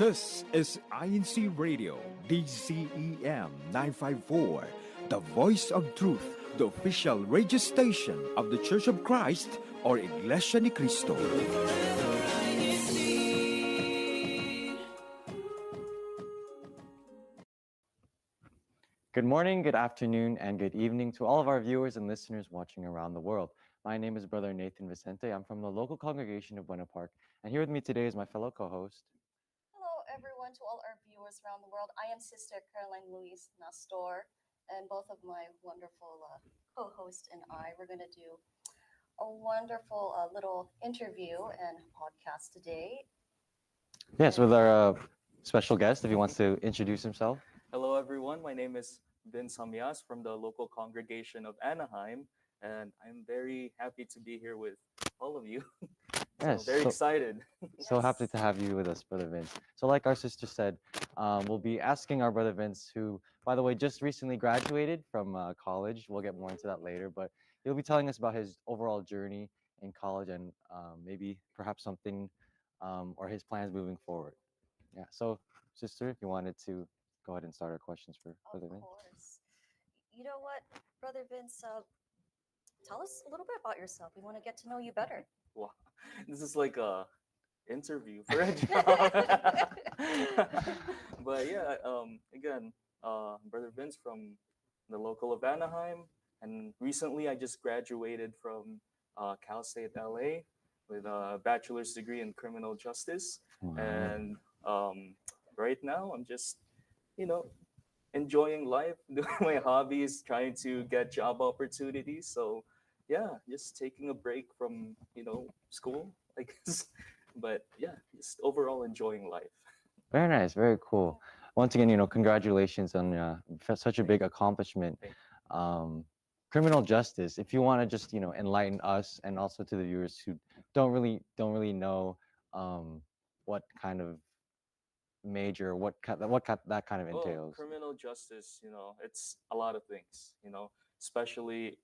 This is INCRadio, DCEM 954, the voice of truth, the official radio station of the Church of Christ or Iglesianicristo. Good morning, good afternoon, and good evening to all of our viewers and listeners watching around the world. My name is Brother Nathan Vicente. I'm from the local congregation of Buena Park, and here with me today is my fellow co-host. Hello, everyone, to all our viewers around the world. I am Sister Caroline Louise Nastor, and both of my wonderful co-hosts and we're going to do a wonderful little interview and podcast today. Yes, with our special guest, if he wants to introduce himself. Hello, everyone. My name is Vince Hamias from the local congregation of Anaheim, and I'm very happy to be here with all of you. Yes, Very excited. So happy to have you with us, Brother Vince. So like our sister said, we'll be asking our Brother Vince, who, by the way, just recently graduated from college. We'll get more into that later, but he'll be telling us about his overall journey in college and maybe perhaps something or his plans moving forward. Yeah, so sister, if you wanted to go ahead and start our questions for Brother Vince. Of course. You know what, Brother Vince, tell us a little bit about yourself. We want to get to know you better. Wow, this is like a interview for a job. But yeah, again, Brother Vince from the local of Anaheim, and recently I just graduated from Cal State LA with a bachelor's degree in criminal justice, and right now I'm just, enjoying life, doing my hobbies, trying to get job opportunities. So yeah, just taking a break from, school, I guess. But yeah, just overall enjoying life. Very nice, very cool. Once again, congratulations on such a big accomplishment. Criminal justice. If you want to just, enlighten us and also to the viewers who don't really know what kind of major, that kind of entails. Criminal justice, it's a lot of things, especially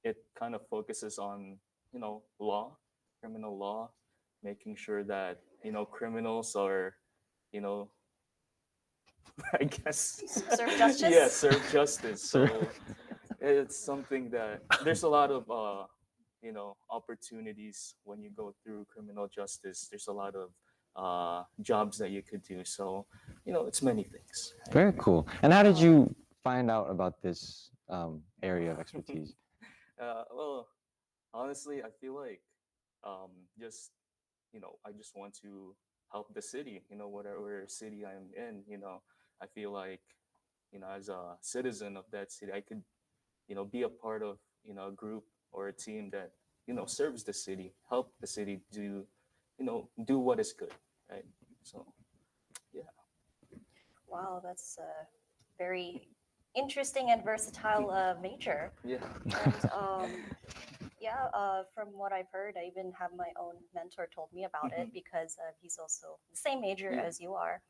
it kind of focuses on, law, criminal law, making sure that, criminals are, I guess. Serve justice? Yeah, serve justice. So it's something that there's a lot of, opportunities when you go through criminal justice. There's a lot of jobs that you could do. So, it's many things. Very cool. And how did you find out about this area of expertise? Well, honestly, I feel like just, I just want to help the city, whatever city I'm in, I feel like, as a citizen of that city, I could, be a part of, a group or a team that, serves the city, help the city do what is good, right? So, yeah. Wow, that's a very interesting and versatile major. Yeah. And from what I've heard, I even have my own mentor told me about it because he's also the same major as you are.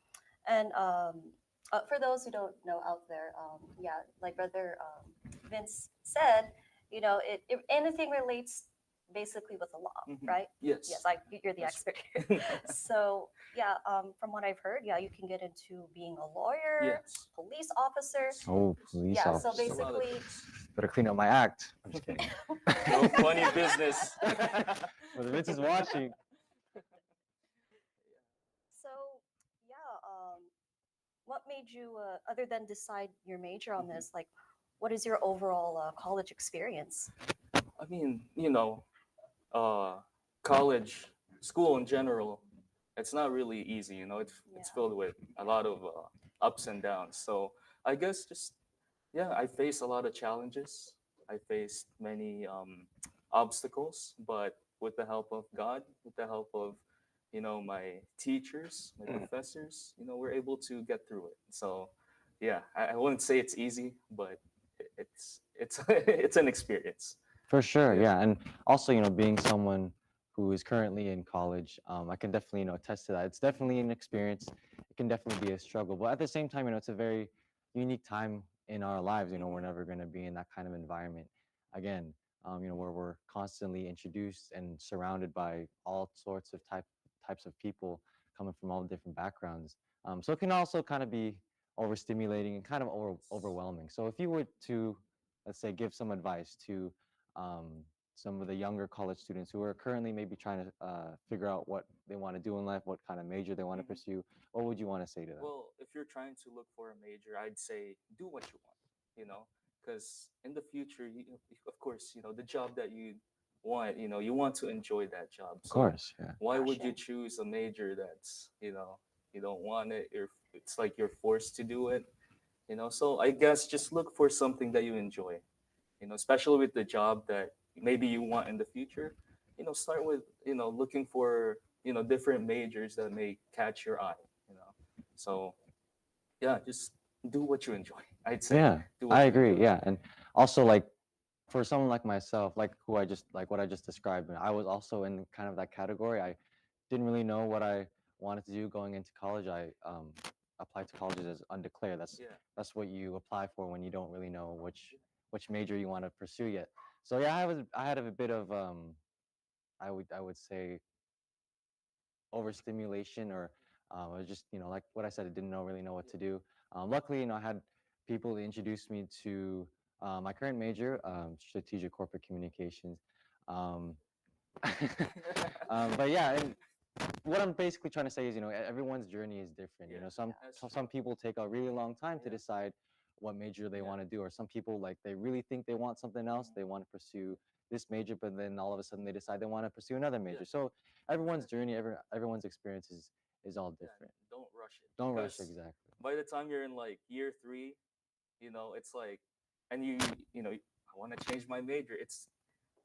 And for those who don't know out there, like Brother Vince said, if anything relates basically with the law, right? Yes. Yes, you're the expert. So from what I've heard, you can get into being a lawyer, police officer. Oh, police officer. So basically, better clean up my act. I'm just kidding. No funny business. Well, Vince is watching. So what made you, other than decide your major on this, like, what is your overall college experience? I mean, college, school in general, it's not really easy. It's filled with a lot of ups and downs. So I guess I faced a lot of challenges. I faced many obstacles, but with the help of God, with the help of my teachers, my professors, we're able to get through it. So I wouldn't say it's easy, but it's it's an experience. For sure, yeah. And also, being someone who is currently in college, I can definitely, attest to that. It's definitely an experience. It can definitely be a struggle, but at the same time, it's a very unique time in our lives. We're never going to be in that kind of environment again. Where we're constantly introduced and surrounded by all sorts of types of people coming from all different backgrounds. So it can also kind of be overstimulating and kind of overwhelming. So if you were to, let's say, give some advice to some of the younger college students who are currently maybe trying to figure out what they want to do in life, what kind of major they want to pursue, what would you want to say to them? Well, if you're trying to look for a major, I'd say do what you want, you know, because in the future, of course, the job that you want, you want to enjoy that job. Of So course, yeah. why would you Passion. choose a major that's, you don't want it? It's like you're forced to do it, So I guess just look for something that you enjoy, especially with the job that maybe you want in the future. Start with, looking for, different majors that may catch your eye, So yeah, just do what you enjoy. I'd say Yeah, do I what you agree. enjoy. Yeah, and also like for someone like myself, like who I just like what I just described, I was also in kind of that category. I didn't really know what I wanted to do going into college. I applied to colleges as undeclared. Yeah. That's what you apply for when you don't really know which major you want to pursue yet. So yeah, I had a bit of I would say overstimulation or I was just like what I said, I didn't really know what to do. Luckily, I had people that introduced me to my current major, strategic corporate communications. Um, but yeah, and what I'm basically trying to say is, everyone's journey is different. Yeah, Some that's some true. people take a really long time to Yeah. decide what major they Yeah. want to do, or some people like they really think they want something else. They want to pursue this major, but then all of a sudden they decide they want to pursue another Yeah. major. So everyone's Exactly. journey, everyone's experience is all Yeah. different. Don't rush it Don't rush because exactly. by the time you're in like year three, it's like, and I want to change my major.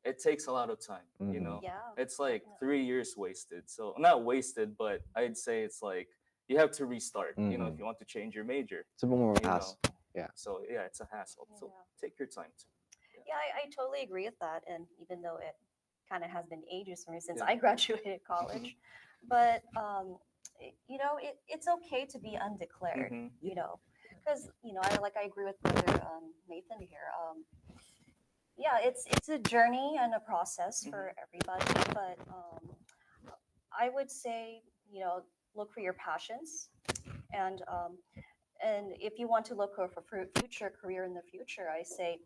It takes a lot of time. Hmm. Yeah, It's like definitely. 3 years wasted. So not wasted, but I'd say it's like you have to restart. If Hmm. you want to change your major. It's a bit more You know. hassle. Yeah. So yeah, it's a hassle. So Yeah. take your time too. Yeah, I totally agree with that. And even though it kind of has been ages for me since Yeah. I graduated college, but it's okay to be undeclared. Mm-hmm. Because I agree with brother Nathan here. Yeah, it's a journey and a process for everybody, but I would say look for your passions and if you want to look for future career in the future, I say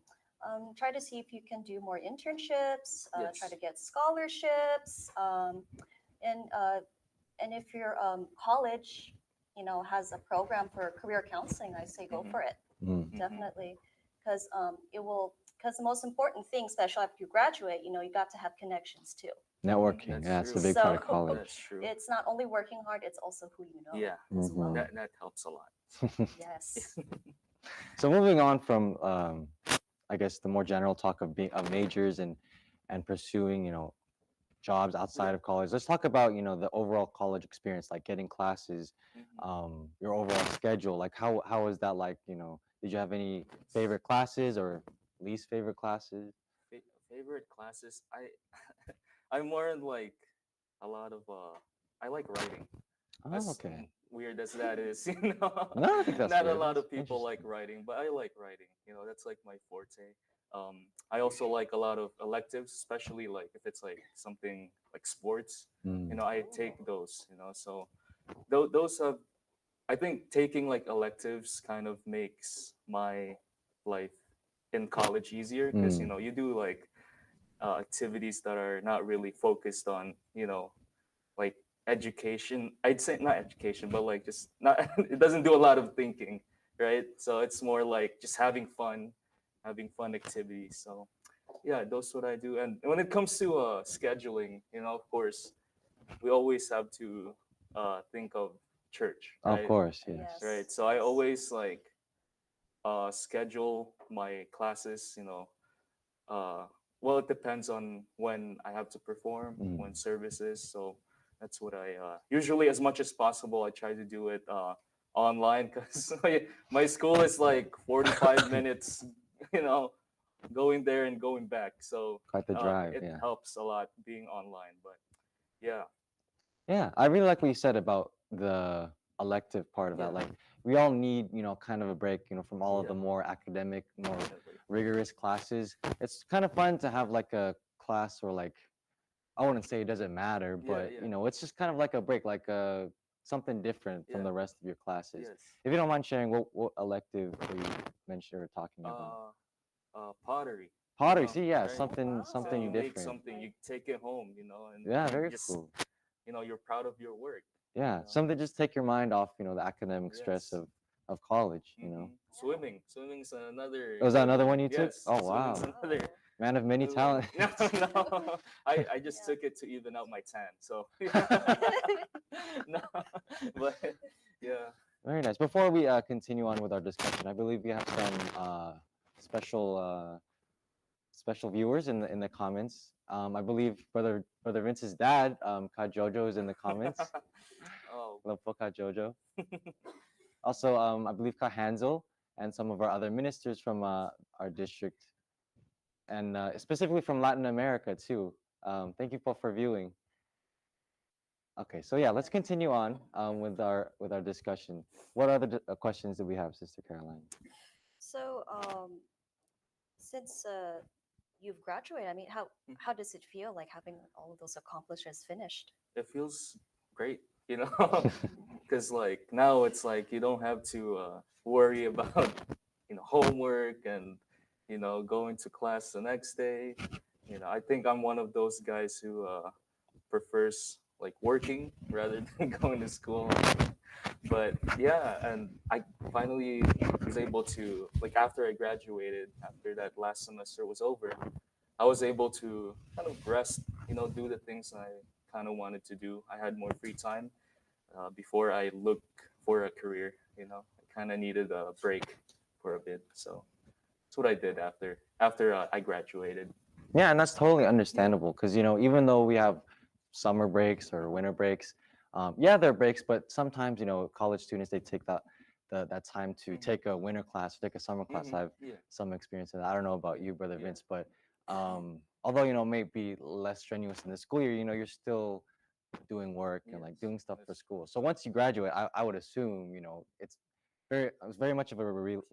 try to see if you can do more internships, try Yes. to get scholarships, and uh, and if your college, has a program for career counseling, I say go Mm-hmm. for it, Mm. definitely, because it will. Because the most important thing, especially after you graduate, you got to have connections too. Networking, That's yeah, it's a true. big part of So college. That's true. it's not only working hard; it's also who you know Yeah. as Hmm. well. That helps a lot. Yes. So moving on from I guess the more general talk of being of majors and pursuing jobs outside of college. Let's talk about the overall college experience, like getting classes, Mhm. your overall schedule. Like how is that like? Did you have any favorite classes or least favorite classes? Favorite classes? I'm more in like a lot of I like writing. Oh, As okay. weird as that is, No, I think that's not a weird. lot That's of people like interesting. writing, but I like writing. That's like my forte. I also like a lot of electives, especially like if it's like something like sports. Mm. I take those. So those have. I think taking like electives kind of makes my life in college easier because Mm. you do like activities that are not really focused on like education. I'd say not education, but like just not. It doesn't do a lot of thinking, right? So it's more like just having fun activities. So yeah, that's what I do. And when it comes to scheduling, of course, we always have to think of church, Of right? course, yes. Yes. Right. So I always like schedule my classes. Uh, well, it depends on when I have to perform, Mm. when services. So that's what I usually, as much as possible, I try to do it online because my school is like 45 minutes, you know, going there and going back. So Quite the drive, it yeah. helps a lot being online. But yeah, Yeah, I really like what you said about the elective part of that. Yeah. Like, we all need, kind of a break, from all of Yeah. the more academic, more definitely. rigorous classes. It's kind of fun to have like a class or like, I wouldn't say it doesn't matter, Yeah, but yeah. it's just kind of like a break, like something different from Yeah. the rest of your classes. Yes. If you don't mind sharing, what elective were you mentioned or talking about? Pottery. Pottery. See, yeah, Right? something So Wow. you something make different. something, you take it home, and Yeah, you very just, cool. you're proud of your work. Yeah, something just take your mind off, the academic stress Yes. of college. Yeah. Swimming's another Was that good another one one. you took? Yes, Oh swimming's wow, another Wow. man of many good one. talents. No, no, I just Yeah. took it to even out my tan. So no, but yeah. Very nice. Before we continue on with our discussion, I believe we have some special special viewers in the comments. I believe brother Vince's dad, Ka Jojo, is in the comments. Oh, Love po Ka Jojo. Also, I believe Ka Hansel and some of our other ministers from our district, and specifically from Latin America too. Thank you po for viewing. Okay, so yeah, let's continue on with our discussion. What other questions do we have, Sister Caroline? So, since you've graduated, I mean, how does it feel like having all of those accomplishments finished? it feels great, because like now it's like you don't have to worry about homework and going to class the next day. I think I'm one of those guys who prefers like working rather than going to school. But yeah, and I finally was able to, like, after I graduated, after that last semester was over, I was able to kind of rest, do the things I kind of wanted to do. I had more free time before I look for a career. I kind of needed a break for a bit, so that's what I did after I graduated. Yeah, and that's totally understandable because even though we have summer breaks or winter breaks, yeah, there are breaks, but sometimes college students they take that time to Mhm. take a winter class, take a summer class. I have Yeah. some experience in that. I don't know about you, brother Yeah. Vince, but although it may be less strenuous in the school year, you're still doing work and like Yes. doing stuff for That's school. So once you graduate, I would assume it's very much of a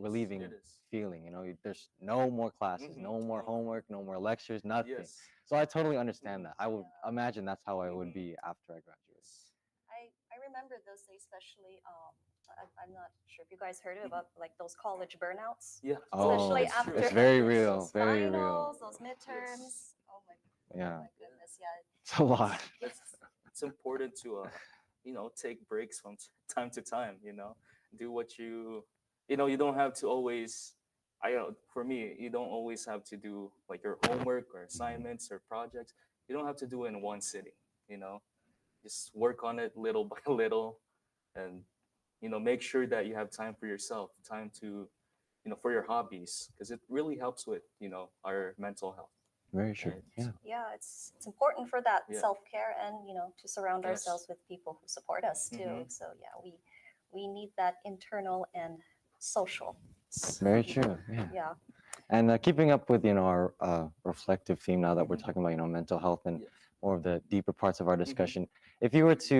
relieving it is. feeling. There's no more classes, no more No. homework, no more lectures, nothing. Yes. So I totally understand Mhm. that. I would imagine that's how I would Mhm. be after I graduated. I remember those days, especially. I'm not sure if you guys heard about like those college burnouts, Yeah. Oh, Oh, especially it's it's true. after it's very Yes. real, those very real. finals, those Yes. midterms. Oh Yeah, my goodness, yeah. it's a lot. It's it's important to take breaks from time to time. Do what you don't have to always. For me, you don't always have to do like your homework or assignments or projects. You don't have to do it in one sitting. You know, just work on it little by little, and make sure that you have time for yourself, time to for your hobbies, because it really helps with our mental health. Very true. Right. Yeah. So, Yeah, it's important for that yeah. self care and to surround Yes. ourselves with people who support us too. Mm-hmm. So yeah, we need that internal and social. Very true. Yeah. Yeah. And keeping up with our reflective theme now that we're Mhm. talking about mental health and Yes. more of the deeper parts of our Mhm. discussion, if you were to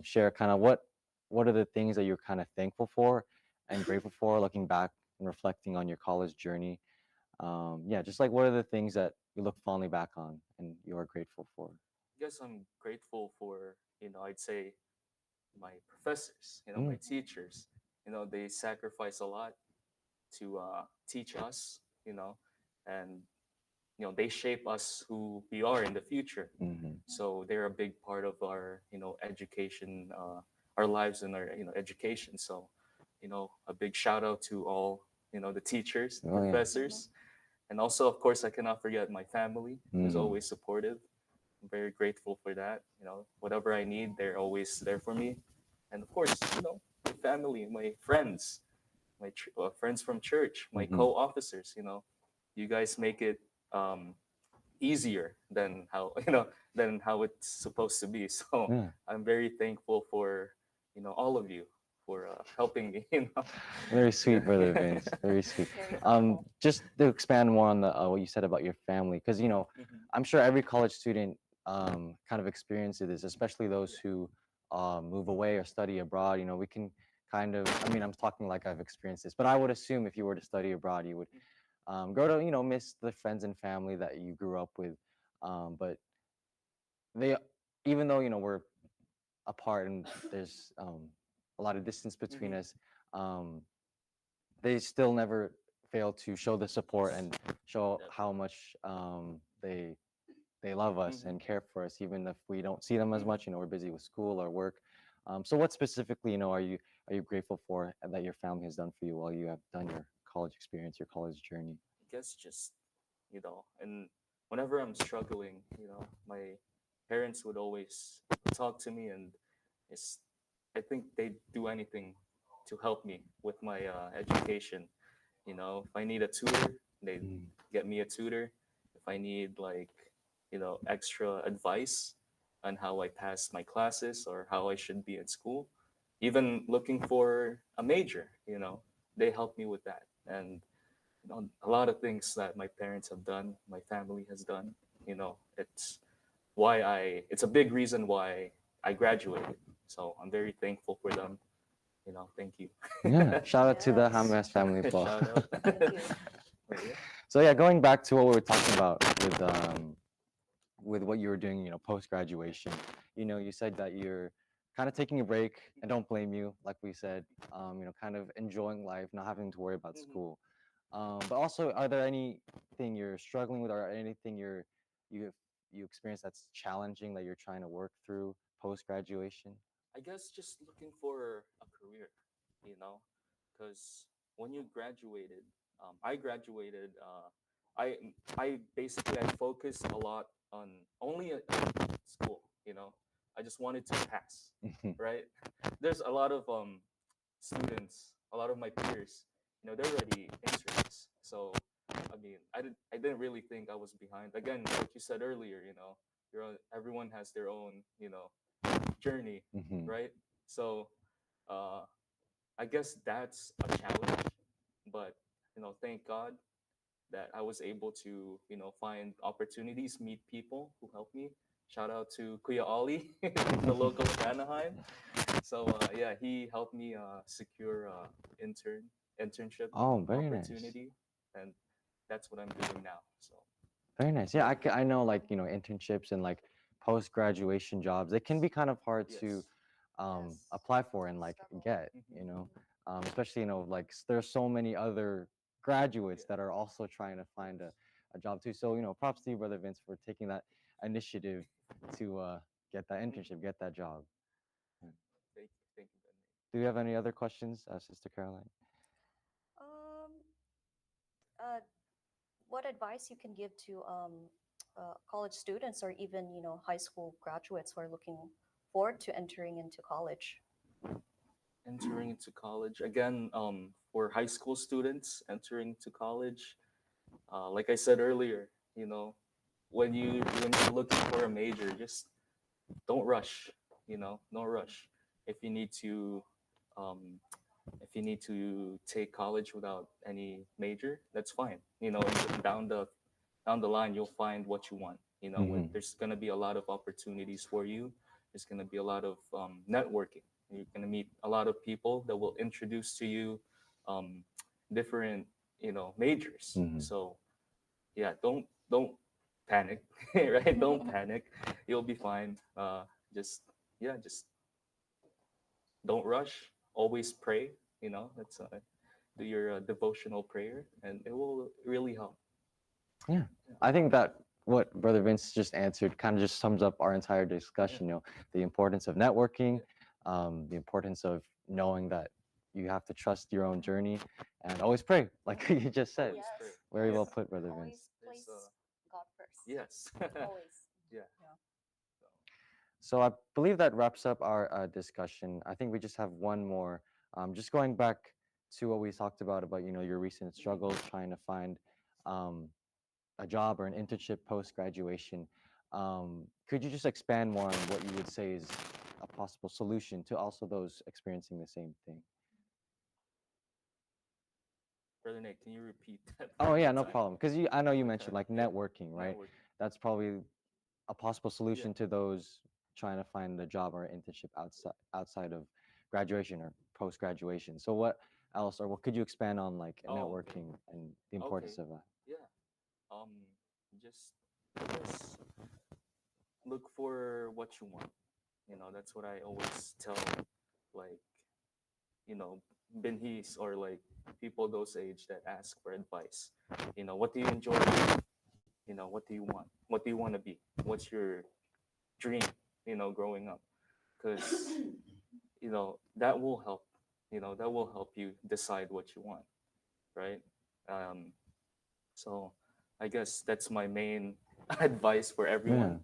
share kind of what are the things that you're kind of thankful for and grateful for looking back and reflecting on your college journey, yeah, just like what are the things that you look fondly back on and you are grateful for? Guess I'm grateful for I'd say my professors, my Mm, teachers. They sacrifice a lot to teach us, and they shape us who we are in the future. mhm. So they're a big part of our education, our lives and our education. So a big shout out to all the teachers, the Oh yeah. professors, and also of course I cannot forget my family, who's Mhm. always supportive. I'm very grateful for that. Whatever I need, they're always there for me. And of course, my family, my friends, my friends from church, my Mhm. co-officers. You guys make it um, easier than how than how it's supposed to be. So Yeah. I'm very thankful for all of you for helping me. Very Yeah. sweet, brother Vince. Very sweet. Very thoughtful. Just to expand more on the what you said about your family, because Mhm. I'm sure every college student kind of experiences this, especially those who move away or study abroad. We can kind of, I mean, I'm talking like I've experienced this, but I would assume if you were to study abroad, you would grow to miss the friends and family that you grew up with. But they, even though we're apart and there's a lot of distance between Mhm. us, um, they still never fail to show the support Yes, and show how definitely. much they love us Mhm. and care for us, even if we don't see them as Mhm. much. We're busy with school or work. So, what specifically, are you grateful for that your family has done for you while you have done your college experience, your college journey? I guess just, and whenever I'm struggling, my parents would always talk to me, and it's, I think they'd do anything to help me with my education. If I need a tutor, they Mm. get me a tutor. If I need like, extra advice on how I pass my classes or how I should be in school, even looking for a major, they help me with that. And a lot of things that my parents have done, my family has done, it's a big reason why I graduated. So I'm very thankful for them. Thank you. Yeah, shout out to the Yes. Hamas family as well. Shout out. Thank you. But yeah. So yeah, going back to what we were talking about with what you were doing, post graduation. You said that you're kind of taking a break, and don't blame you, like we said, kind of enjoying life, not having to worry about Mhm. school. But also, are there anything you're struggling with, or anything you you experience that's challenging that you're trying to work through post graduation? I guess just looking for a career, you know, because when you graduated, I graduated. I I basically I focused a lot on only school. I just wanted to pass, right? There's a lot of students, a lot of my peers, they're already interns. So I mean, I didn't really think I was behind. Again, like you said earlier, everyone has their own, journey, Hmm. right? So uh, I guess that's a challenge, but thank God that I was able to find opportunities, meet people who help me. Shout out to Kuya Ollie, the local of Anaheim. So yeah, he helped me secure internship Oh, very nice. opportunity, and that's what I'm doing now. So Very nice. Yeah, yeah, I know, like, internships and like post graduation jobs, it can be kind of hard to yes. Yes. apply for and like Struggle. get, Hmm. especially, like there's so many other graduates Yeah. that are also trying to find Yes. a job too. So, props to you, Brother Vince, for taking that initiative to get that Hmm. internship, get that job. Yeah. Thank you, Ben. Do you have any other questions, Sister Caroline? Um, uh, what advice you can give to college students or even high school graduates who are looking forward to entering into college? Entering into college again, for high school students entering to college, like I said earlier, when you're looking for a major, just don't rush. No rush. If you need to, um, if you need to take college without any major, that's fine. Down the line, you'll find what you want. Hmm. There's gonna be a lot of opportunities for you. There's gonna be a lot of networking. You're gonna meet a lot of people that will introduce to you um, different, majors. Hmm. So yeah, don't panic, right? Don't panic. You'll be fine. Just yeah, just don't rush. Always pray. That's do your devotional prayer, and it will really help. Yeah, Yeah, I think that what Brother Vince just answered kind of just sums up our entire yeah, discussion. The importance of networking, yeah. the importance of knowing that you have to trust your own journey and always pray, like you just said. Always pray. Very Yeah, well Yes. put, Brother Vince. Always there's place God first. yes, Always. yeah. Yeah. So, So I believe that wraps up our discussion. I think we just have one more. Just going back to what we talked about your recent mhm. struggles trying to find um, a job or an internship post graduation. Could you just expand more on what you would say is a possible solution to also those experiencing the same thing? Brother Nick, can you repeat that Oh one yeah, more no time? problem. Because I know you Okay. mentioned like Yeah. networking, right? Network. That's probably a possible Yeah. solution to those trying to find a job or an internship outside of graduation or post graduation. So what else, or what could you expand on, like Oh, okay. networking and the Okay. importance of that? Yeah. Um, just I guess look for what you want. That's what I always tell, like, you know, binhis or like people those age that ask for advice. What do you enjoy? What do you want? What do you want to be? What's your dream? Growing up, because that will help. That will help you decide what you want, right? Um, so I guess that's my main advice for Yeah. everyone,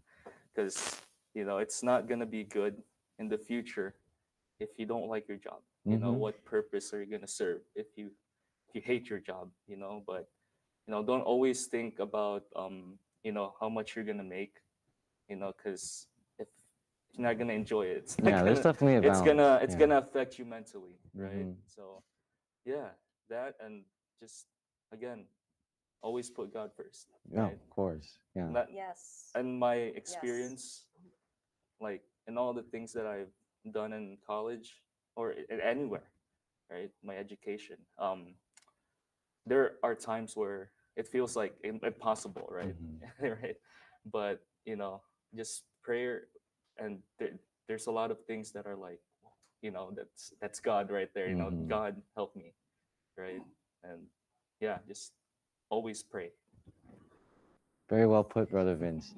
because it's not gonna be good in the future if you don't like your job. Mm-hmm. What purpose are you gonna serve if you hate your job? But don't always think about how much you're gonna make, because if you're not gonna enjoy it, it's not Yeah, there's gonna definitely a it's balance. gonna it's Yeah. gonna affect you mentally, right? Mm-hmm. So yeah, that, and just again, always put God first, Yeah, right? of course. Yeah. Not Yes. and my Yes. experience, like in all the things that I've done in college or anywhere, right? My education. There are times where it feels like impossible, right? Mm-hmm. Right. But just prayer, and there's a lot of things that are like, that's God right there. Mm-hmm. God help me, right? And yeah, just always pray. Very well put, Brother Vince.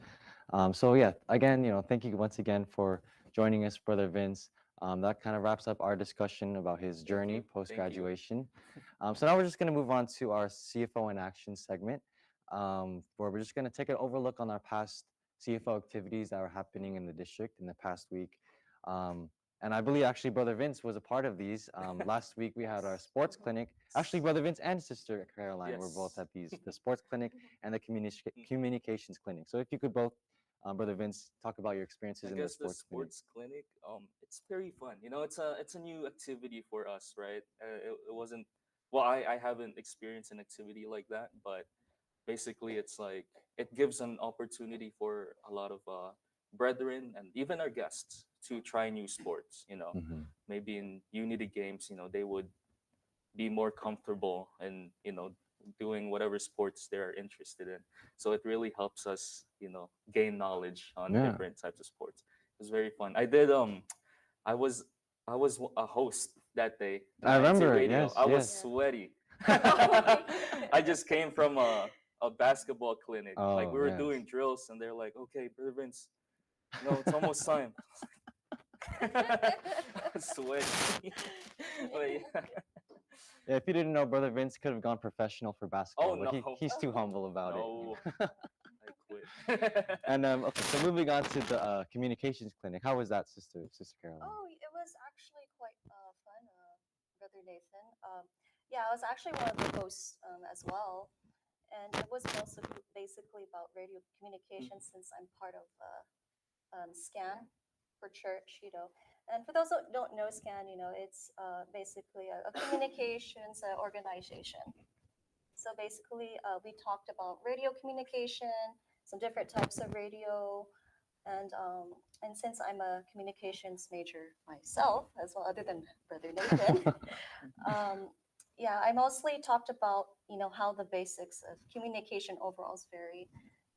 So yeah, again, thank you once again for joining us, Brother Vince. That kind of wraps up our discussion about his Thank journey you. post Thank you. graduation. So now we're just going to move on to our CFO in action segment, where we're just going to take an overlook on our past CFO activities that were happening in the district in the past week. Um, and I believe actually Brother Vince was a part of these. Last week we had our Yes. sports clinic. Actually, Brother Vince and Sister Caroline were both Yes. at the sports clinic and the communications clinic. So if you could both, Brother Vince, talk about your I experiences in the guess the sports clinic. sports clinic, it's very fun. It's a new activity for us, right? It wasn't. Well, I haven't experienced an activity like that, but basically, it's like it gives an opportunity for a lot of brethren and even our guests to try new sports. Mm-hmm. Maybe in unity games, they would be more comfortable and doing whatever sports they're interested in. So it really helps us gain knowledge on Yeah. different types of sports. It was very fun. I was a host that day in I INC remember it. radio. Yes, I was yes. Yeah. sweaty. Oh my I God. just came from a basketball clinic. Like Oh, we were yes. doing drills and they're like, okay, Brother Vince, it's almost time. Sweaty. But yeah. Yeah, if you didn't know, Brother Vince could have gone professional for Oh basketball, but no. he's too humble about it. No. I quit. And okay, so moving on to the communications clinic. How was that, Sister Caroline? Oh, it was actually quite fun, Brother Nathan. Yeah, I was actually one of the hosts as well, and it was also basically about radio communication since I'm part of SCAN for church. And for those who don't know SCAN, it's basically a communications organization. So basically, we talked about radio communication, some different types of radio, and since I'm a communications major myself as well, other than Brother Nathan, um, yeah, I mostly talked about how the basics of communication overall is very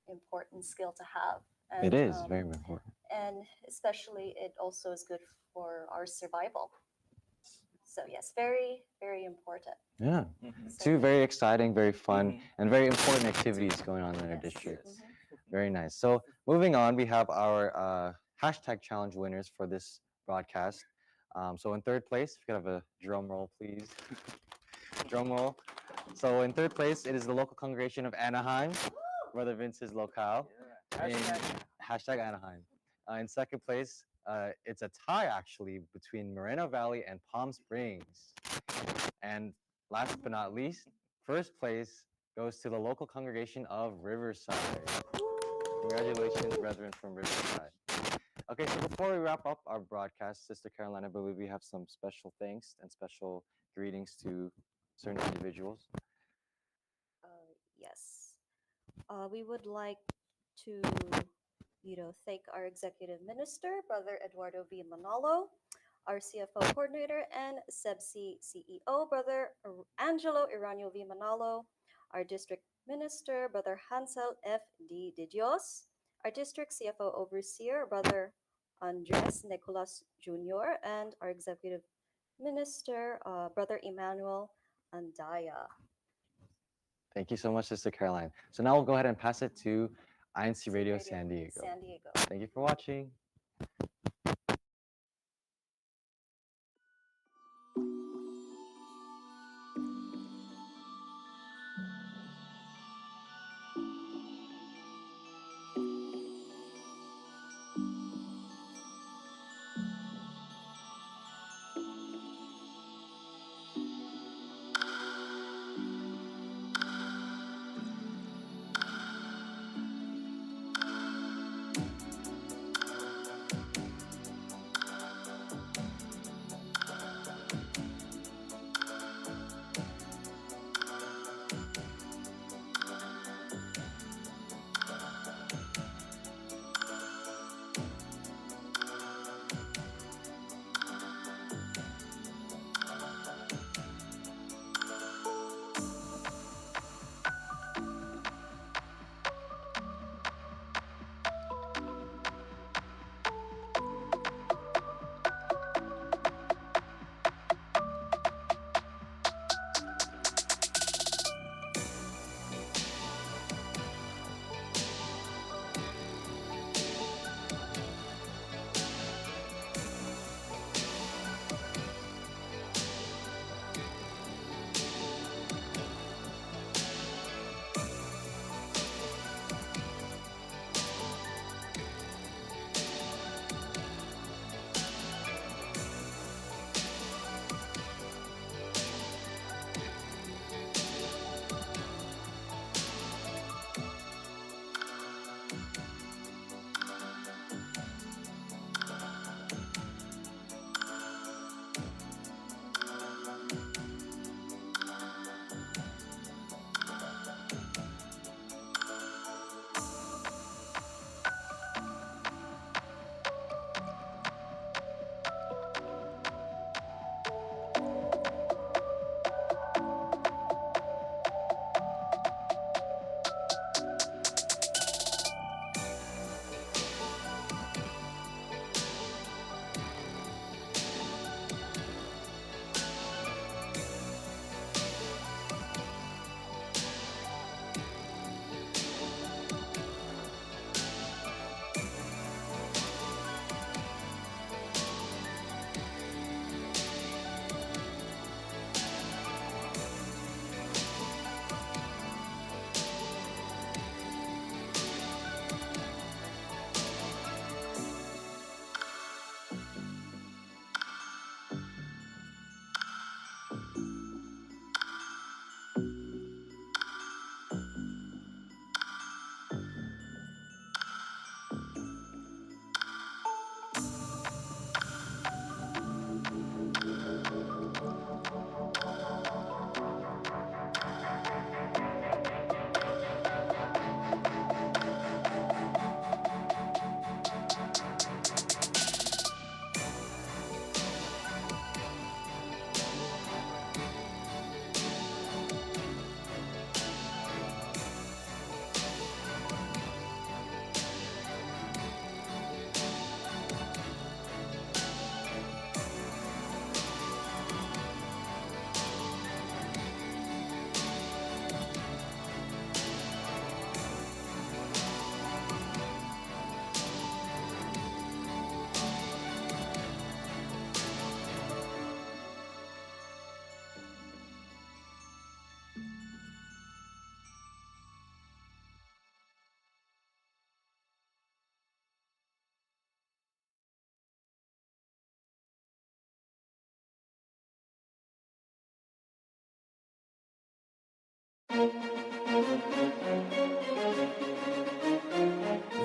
important skill to have, It and is very important. and especially it also is good for our survival. So yes, very very important. Yeah. Mhm. Two very exciting, very fun, Mhm. and very important activities going on in our Yes. district. Yes. Very nice. So moving on, we have our hashtag challenge winners for this broadcast. So in third place, if you could have a drum roll, please. Drum roll. So in third place, it is the local congregation of Anaheim, Brother Vince's locale. Yeah. In Hashtag. Anaheim. In second place, it's a tie actually between Moreno Valley and Palm Springs. And last but not least, first place goes to the local congregation of Riverside. Congratulations, brethren from Riverside. Okay, so before we wrap up our broadcast, Sister Caroline, I believe we have some special thanks and special greetings to certain individuals. Yes. We would like to, thank our executive minister, Brother Eduardo V. Manalo, our CFO coordinator and SEBC CEO, Brother Angelo Iranio V. Manalo, our district minister, Brother Hansel F. D. De Dios, our district CFO overseer, Brother Andres Nicolas Jr., and our executive minister, Brother Emmanuel Andaya. Thank you so much, Sister Caroline. So now we'll go ahead and pass it to INC Radio Radio San Diego. San Diego. Thank you for watching.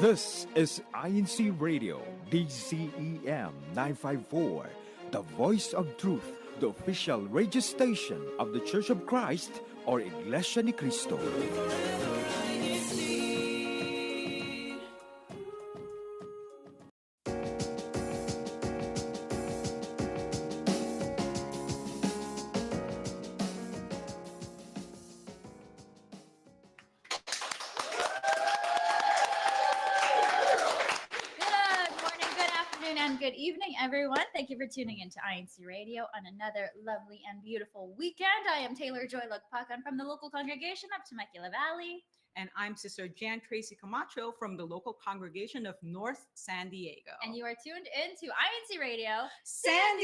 This is INC Radio, DCEM 954, the voice of truth, the official radio station of the Church of Christ or Iglesianicristo. Good good evening, everyone. Thank you for tuning in to INC Radio on another lovely and beautiful weekend. I am Taylor Joy Lagpakan from the local congregation of Temecula Valley. And I'm Sister Jan Tracy Camacho from the local congregation of North San Diego. And you are tuned in to INC Radio San